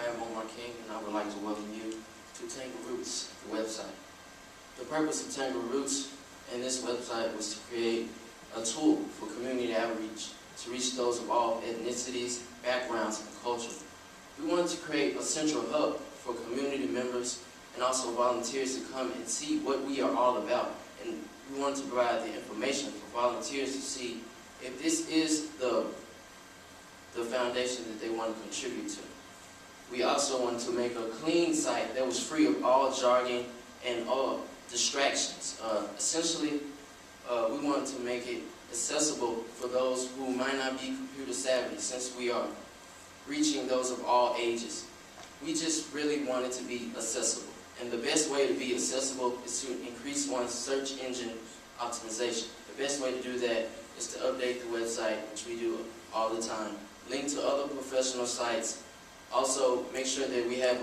I am Omar King, and I would like to welcome you to Tangled Roots, the website. The purpose of Tangled Roots and this website was to create a tool for community outreach to reach those of all ethnicities, backgrounds, and culture. We wanted to create a central hub for community members and also volunteers to come and see what we are all about. And we wanted to provide the information for volunteers to see if this is the foundation that they want to contribute to. We also wanted to make a clean site that was free of all jargon and all distractions. Essentially, we wanted to make it accessible for those who might not be computer savvy, since we are reaching those of all ages. We just really wanted to be accessible. And the best way to be accessible is to increase one's search engine optimization. The best way to do that is to update the website, which we do all the time. Link to other professional sites. Also, make sure that we have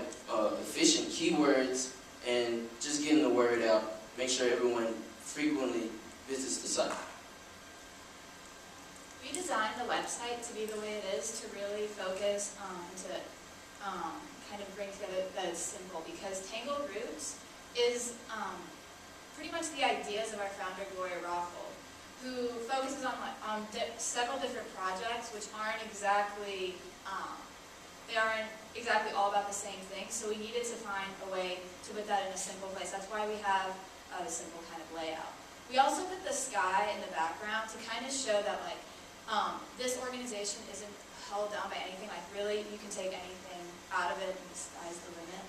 efficient keywords and just getting the word out. Make sure everyone frequently visits the site. We designed the website to be the way it is, to really focus to kind of bring together that it's simple, because Tangled Roots is pretty much the ideas of our founder, Gloria Rockhold, who focuses on several different projects which aren't exactly all about the same thing, so we needed to find a way to put that in a simple place. That's why we have a simple kind of layout. We also put the sky in the background to kind of show that this organization isn't held down by anything. Like, really, you can take anything out of it and the sky's the limit.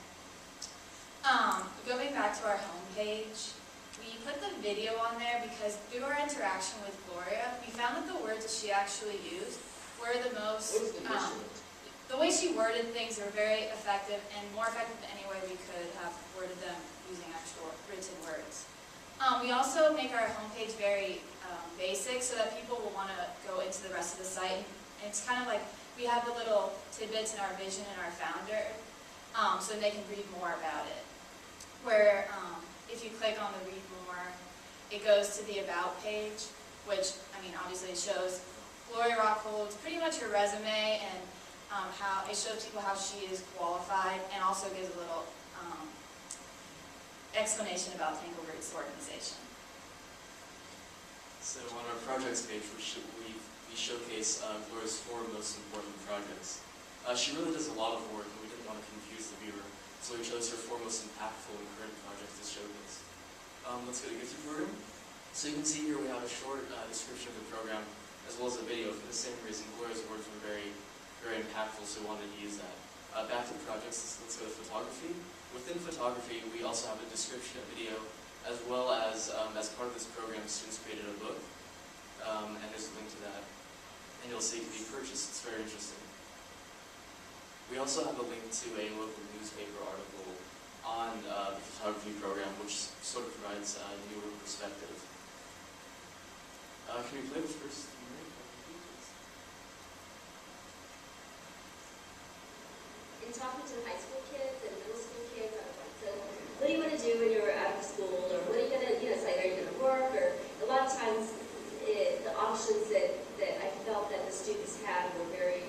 Going back to our homepage, we put the video on there because through our interaction with Gloria, we found that the words that she actually used were the most, the way she worded things were very effective, and more effective than any way we could have worded them using actual written words. We also make our homepage very basic so that people will want to go into the rest of the site. And it's kind of like we have the little tidbits in our vision and our founder, so they can read more about it. Where if you click on the read more, it goes to the about page, which, I mean, obviously it shows Gloria Rockhold's pretty much her resume, and how it shows people how she is qualified, and also gives a little explanation about Tangled Roots organization. So on our projects page, we showcase Gloria's 4 most important projects. She really does a lot of work, and we didn't want to confuse the viewer, so we chose her 4 most impactful and current projects to showcase. Let's go to YouTube program. So you can see here we have a short description of the program, as well as a video. For the same reason, Gloria's words were very, very impactful, so we wanted to use that. Back to the projects, let's go to photography. Within photography, we also have a description of video, as well as part of this program, students created a book, and there's a link to that. And you'll see it can be purchased. It's very interesting. We also have a link to a local newspaper article on the photography program, which sort of provides a newer perspective. Can we play this first? In talking to high school kids and middle school kids, I was like, so what do you want to do when you're out of school? Or what are you going to, it's like, are you going to work? Or a lot of times, the options that I felt that the students had were very,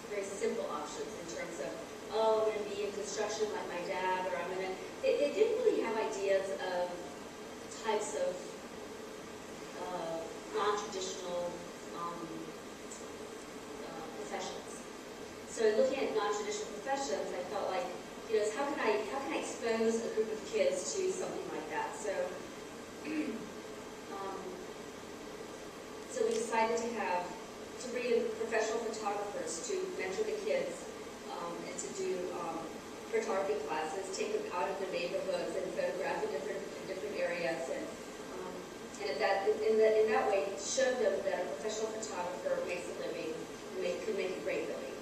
very simple options in terms of, oh, I'm going to be in construction like my dad, or I'm going to, they didn't really have ideas of types of non-traditional professions. So in looking at non-traditional professions, I felt like, how can I expose a group of kids to something like that? So, so we decided to bring in professional photographers to mentor the kids and to do photography classes, take them out of their neighborhoods and photograph in different areas, and in that way show them that a professional photographer makes a living, could make a great living.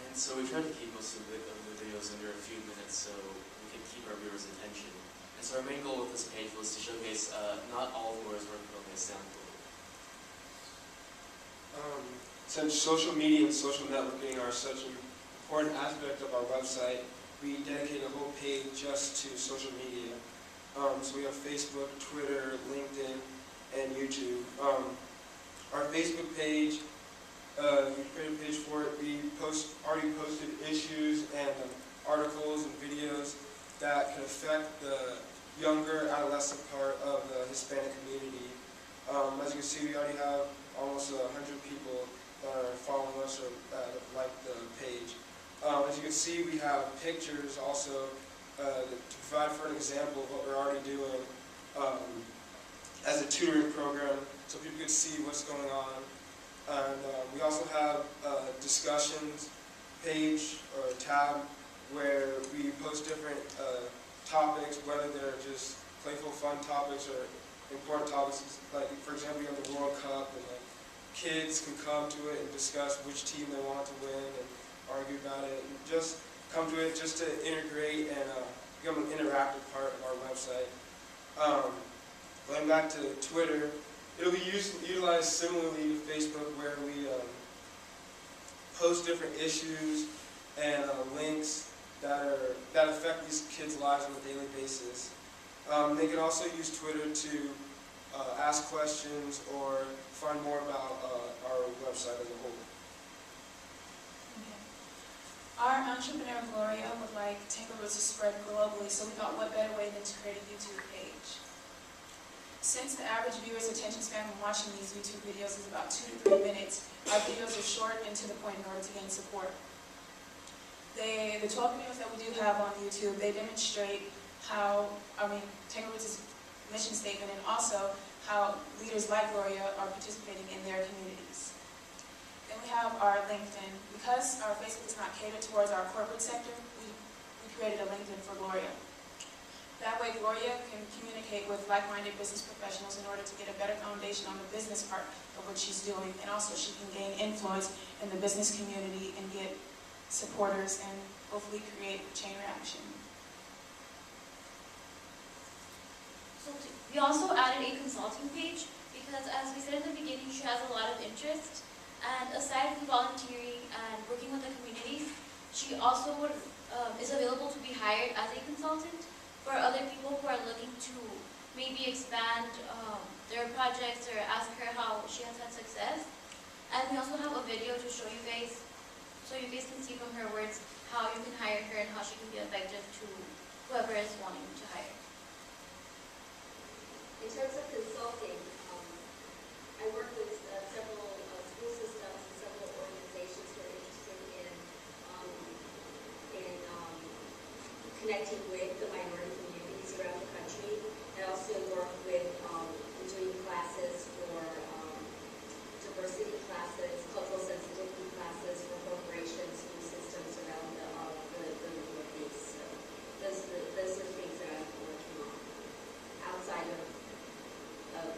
And so we tried to keep most of the videos under a few minutes so we could keep our viewers' attention. And so our main goal with this page was to showcase not all of Laura's work, but only a sample. Since social media and social networking are such an important aspect of our website, we dedicate a whole page just to social media. So we have Facebook, Twitter, LinkedIn, and YouTube. Our Facebook page, we created a page for it. We post issues and articles and videos that can affect the younger adolescent part of the Hispanic community. As you can see, we already have almost 100 people that are following us or like the page. As you can see, we have pictures also to provide for an example of what we're already doing as a tutoring program so people can see what's going on. And we also have a discussions page or tab where we post different topics, whether they're just playful, fun topics or important topics. Like, for example, you have the World Cup, and like, kids can come to it and discuss which team they want to win and argue about it. And just come to it just to integrate and become an interactive part of our website. Going back to Twitter, it'll be utilized similarly to Facebook, where we post different issues and links that affect these kids' lives on a daily basis. They can also use Twitter to ask questions or find more about our website as a whole. Okay. Our entrepreneur Gloria would like Tangled Roots to spread globally, so we thought what better way than to create a YouTube page. Since the average viewer's attention span when watching these YouTube videos is about 2 to 3 minutes, our videos are short and to the point in order to gain support. The 12 videos that we do have on YouTube, they demonstrate how, Tangled Roots' mission statement, and also how leaders like Gloria are participating in their communities. Then we have our LinkedIn. Because our Facebook is not catered towards our corporate sector, we created a LinkedIn for Gloria. That way Gloria can communicate with like-minded business professionals in order to get a better foundation on the business part of what she's doing, and also she can gain influence in the business community and get supporters and hopefully create a chain reaction. So we also added a consulting page because, as we said in the beginning, she has a lot of interest. And aside from volunteering and working with the communities, she also is available to be hired as a consultant for other people who are looking to maybe expand their projects or ask her how she has had success. And we also have a video to show you guys, so you guys can see from her words how you can hire her and how she can be effective to whoever is wanting to hire. In terms of consulting, I work with several school systems and several organizations who are interested in connecting with the minority communities around the country. I also work with doing classes for diversity classes, cultural sensitivity classes for corporations, school systems around the Northeast. So those are things that I'm working on outside of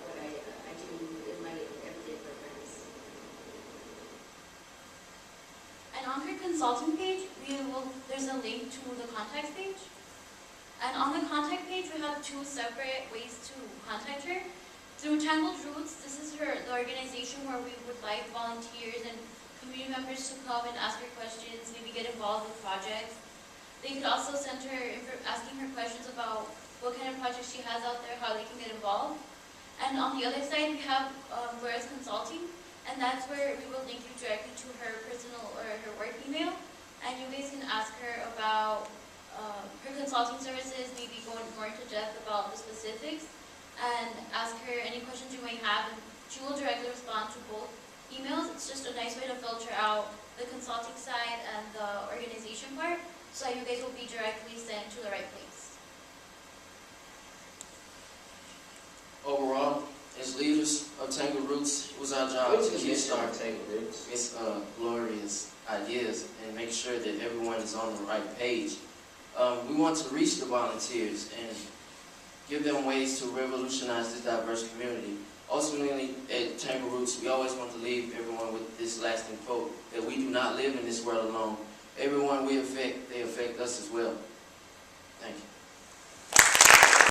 what I do in my everyday programs. And on her consulting page, there's a link to the contact page. And on the contact page, we have 2 separate ways to contact her. Through Tangled Roots, this is the organization where we would like volunteers and community members to come and ask her questions, maybe get involved with projects. They could also send her, asking her questions about what kind of projects she has out there, how they can get involved. And on the other side, we have Gloria's Consulting, and that's where we will link you directly to her personal or her work email, and you guys can ask her about her consulting services, maybe going more into depth about the specifics, and ask her any questions you may have, and she will directly respond to both emails. It's just a nice way to filter out the consulting side and the organization part, so that you guys will be directly sent to the right place. Overall, as leaders of Tangled Roots, it was our job to kickstart Miss Gloria's ideas and make sure that everyone is on the right page. We want to reach the volunteers and give them ways to revolutionize this diverse community. Ultimately, at Tangled Roots, we always want to leave everyone with this lasting quote, that we do not live in this world alone. Everyone we affect, they affect us as well. Thank you.